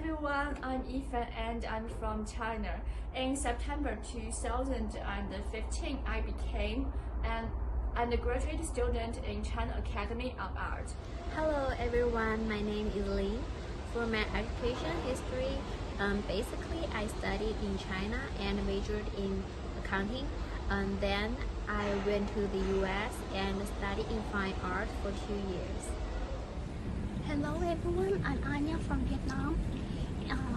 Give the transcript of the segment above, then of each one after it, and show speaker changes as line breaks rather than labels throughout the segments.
everyone, I'm Yifan and I'm from China. In September 2015, I became an undergraduate student in China Academy of Art.
Hello everyone, my name is Ling. For my education history, basically I studied in China and majored in accounting. Then I went to the US and studied in fine art for 2 years.
Hello everyone, I'm Anya from Vietnam.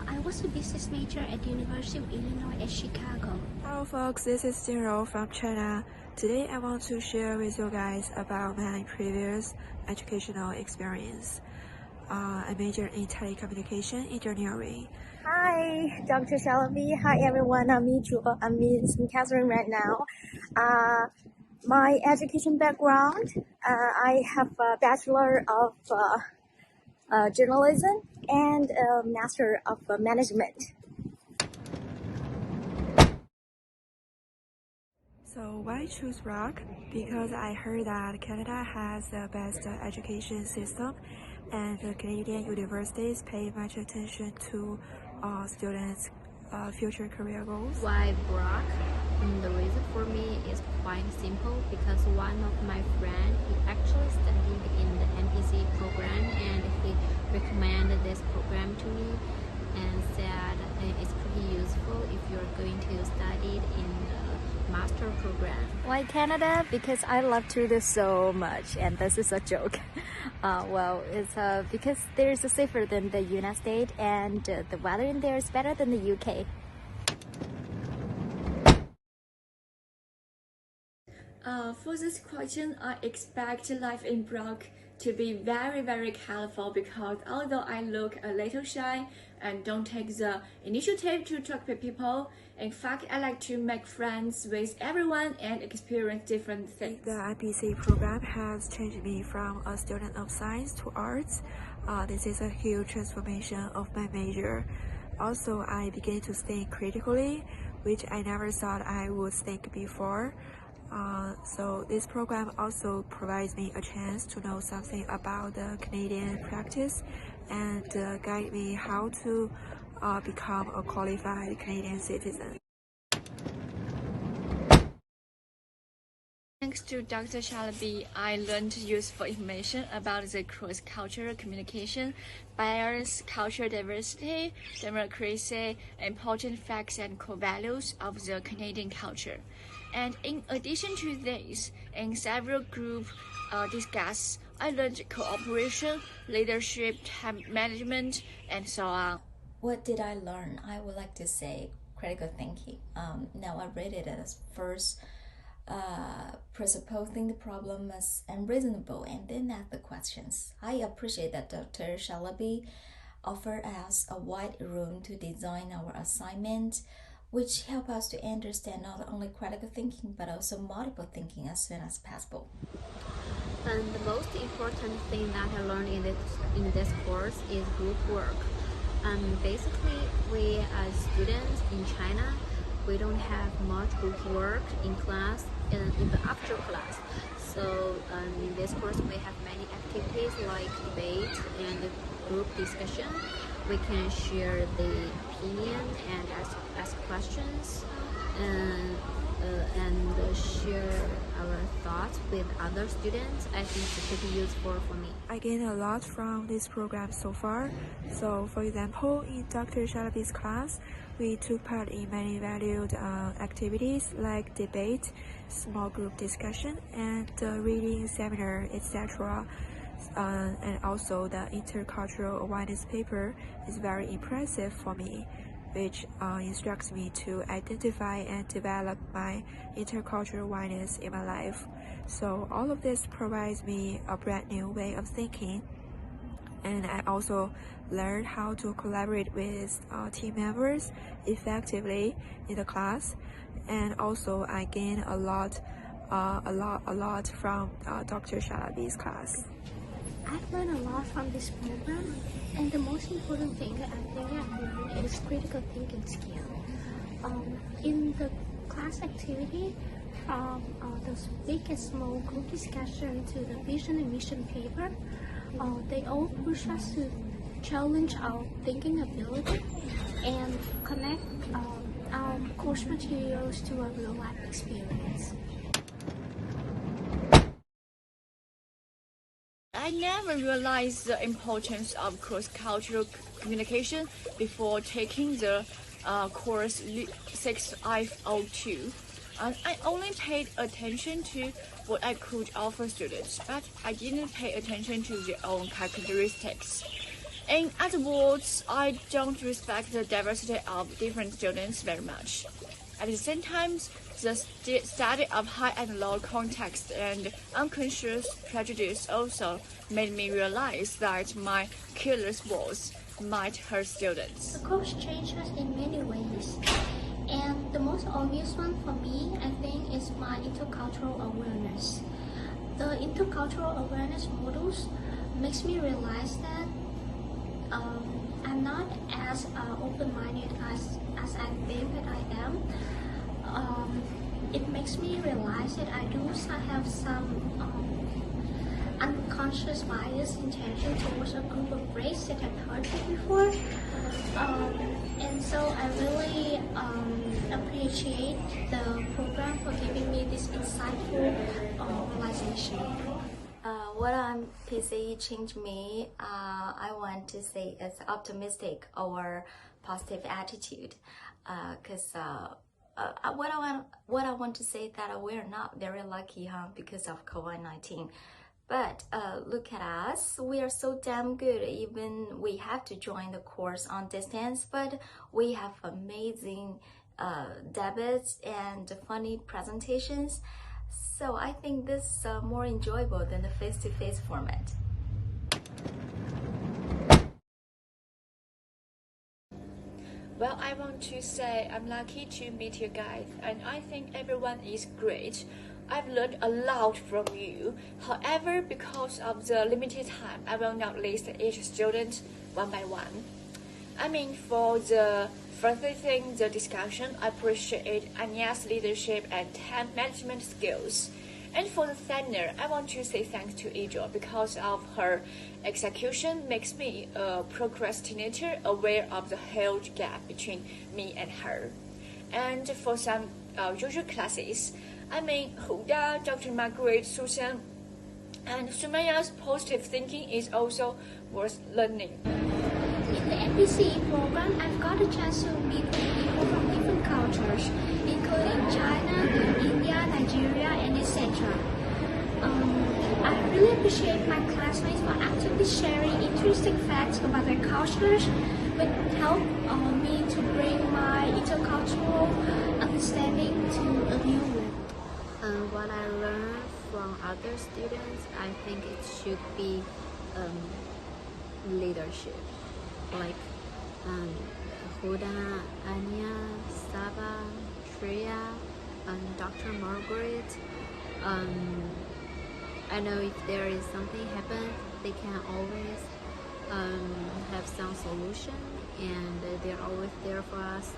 I was a business major at the University of Illinois at Chicago.
Hello folks, this is Jingrou from China. Today I want to share with you guys about my previous educational experience. I majored in telecommunication engineering.
Hi, Dr. Shalabi. Hi everyone, I'm Yizhuo. I'm in Catherine right now. My education background, I have a Bachelor of Journalism and a Master of Management.
So why choose Brock? Because I heard that Canada has the best education system and the Canadian universities pay much attention to students' future career goals.
Why Brock? The reason for me is quite simple because one of my friends, he actually studied in the MPCE program and he recommended this program to me and said it's pretty useful if you're going to study in the master program.
Why Canada? Because I love Trudeau so much, and this is a joke. It's because there's safer than the United States, and the weather in there is better than the UK.
For this question, I expect life in Brock to be very colorful because although I look a little shy and don't take the initiative to talk with people, in fact I like to make friends with everyone and experience different things.
The MPCE program has changed me from a student of science to arts. This is a huge transformation of my major. Also, I began to think critically, which I never thought I would think before. So this program also provides me a chance to know something about the Canadian practice and guide me how to become a qualified Canadian citizen.
Thanks to Dr. Shalabi, I learned useful information about the cross-cultural communication, barriers, cultural diversity, democracy, important facts and core values of the Canadian culture. And in addition to this, in several group discussions, I learned cooperation, leadership, time management, and so on.
What did I learn? I would like to say critical thinking. Now I read it as first presupposing the problem as unreasonable and then ask the questions. I appreciate that Dr. Shalabi offered us a wide room to design our assignment, which help us to understand not only critical thinking but also multiple thinking as soon as possible.
And the most important thing that I learned in this course is group work. Basically, we as students in China, we don't have much group work in class and even after class. So in this course, we have many activities like debate and group discussion. We can share the opinion and ask questions and share our thoughts with other students. I think it's pretty useful for me.
I gained a lot from this program so far. So for example, in Dr. Shalabi's class, we took part in many valued activities like debate, small group discussion, and reading seminar, etc. And also the intercultural awareness paper is very impressive for me, which instructs me to identify and develop my intercultural awareness in my life. So all of this provides me a brand new way of thinking. And I also learned how to collaborate with team members effectively in the class. And also I gained a lot from Dr. Shalabi's class.
I've learned a lot from this program, and the most important thing that I think I've learned is critical thinking skill. In the class activity, from the big and small group discussion to the vision and mission paper, they all push us to challenge our thinking ability, and connect our course materials to a real-life experience.
I never realized the importance of cross-cultural communication before taking the course 602. I only paid attention to what I could offer students, but I didn't pay attention to their own characteristics. In other words, I don't respect the diversity of different students very much. At the same time, the study of high and low context and unconscious prejudice also made me realize that my careless words might hurt students.
The course changed us in many ways, and the most obvious one for me, I think, is my intercultural awareness. The intercultural awareness models makes me realize that I'm not as open-minded as I think that I am. It makes me realize that I do have some unconscious bias intention towards a group of race that I've heard of before. And so I really appreciate the program for giving me this insightful realization.
What MPCE changed me, I want to say is optimistic or positive attitude. Because what I want to say that we're not very lucky, because of COVID-19. But look at us, we are so damn good. Even we have to join the course on distance, but we have amazing debates and funny presentations. So I think this is more enjoyable than the face-to-face format.
Well, I want to say I'm lucky to meet you guys, and I think everyone is great. I've learned a lot from you. However, because of the limited time, I will not list each student one by one. For the facilitating the discussion, I appreciate Anya's leadership and time management skills. And for the seminar, I want to say thanks to Yizhuo because of her execution makes me a procrastinator aware of the huge gap between me and her. And for some usual classes, Huda, Dr. Margaret, Susan, and Sumaya's positive thinking is also worth learning.
In the MPCE program, I've got a chance to meet people from different cultures, including China, India, Nigeria, and etc. I really appreciate my classmates for actively sharing interesting facts about their cultures, which help me to bring my intercultural understanding to a new level.
What I learned from other students, I think it should be leadership. Like Huda, Anya, Saba, Shreya, and Dr. Margaret. I know if there is something happen, they can always have some solution, and they're always there for us.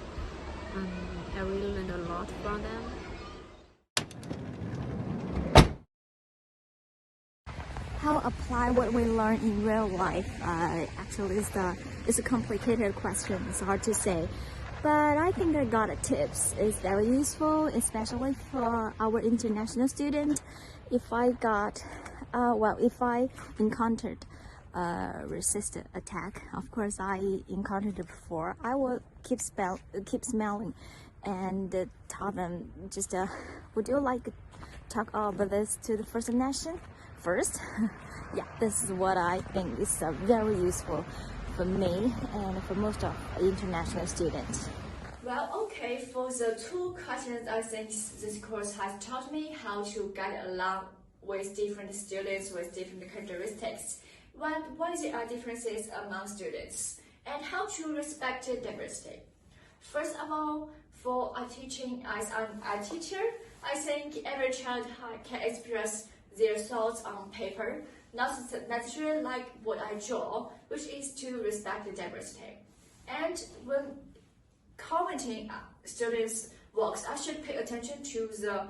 I really learned a lot from them.
How apply what we learn in real life? Actually, it's a complicated question. It's hard to say, but I think I got a tips. It's very useful, especially for our international student. If I encountered racist attack, of course I encountered it before, I will keep smiling and tell them just would you like to talk about this to the First Nation first? Yeah, this is what I think is very useful for me and for most of international students.
Well, okay, for the two questions, I think this course has taught me how to get along with different students with different characteristics. What are differences among students, and how to respect diversity. First of all, for teaching as a teacher, I think every child can express their thoughts on paper, not necessarily like what I draw, which is to respect the diversity. And when commenting students' works, I should pay attention to the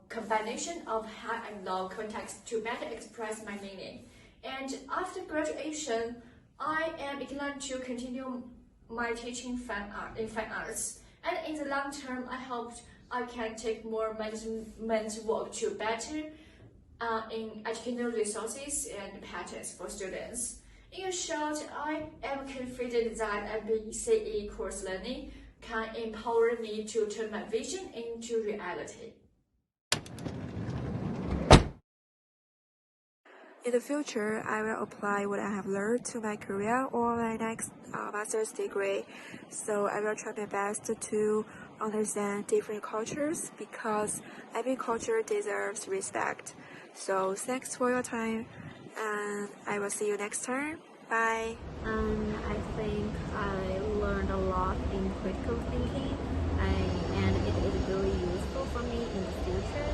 combination of high and low context to better express my meaning. And after graduation, I am eager to continue my teaching in fine arts, and in the long term, I hope I can take more management work to better in educational resources and patterns for students. In short, I am confident that MPCE course learning can empower me to turn my vision into reality.
In the future, I will apply what I have learned to my career or my next master's degree. So I will try my best to understand different cultures because every culture deserves respect. So thanks for your time, and I will see you next time. Bye.
I think I learned a lot in critical thinking, and it is really useful for me in the future.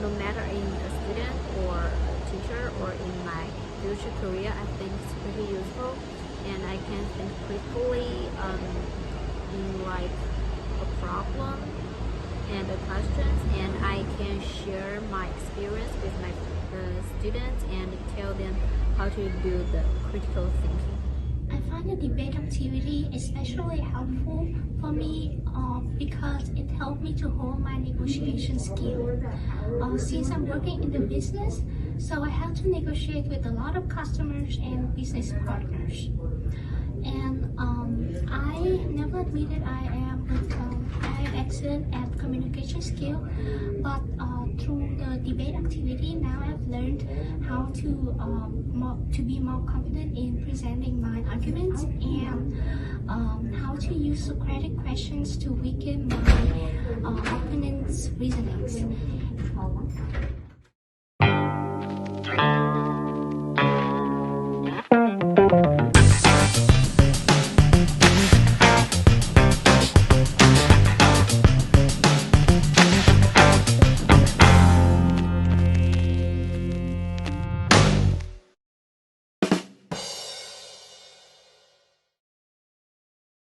No matter in a student or a teacher or in my future career, I think it's pretty useful, and I can think critically in like a problem and the questions, and I can share my experience with my students and tell them how to do the critical thinking.
I find the debate activity especially helpful for me because it helped me to hone my negotiation skill. Since I'm working in the business, so I have to negotiate with a lot of customers and business partners. And I never admitted I am excellent at communication skill, but through the debate activity, now I've learned how to be more confident in presenting my arguments and how to use Socratic questions to weaken my opponent's reasonings.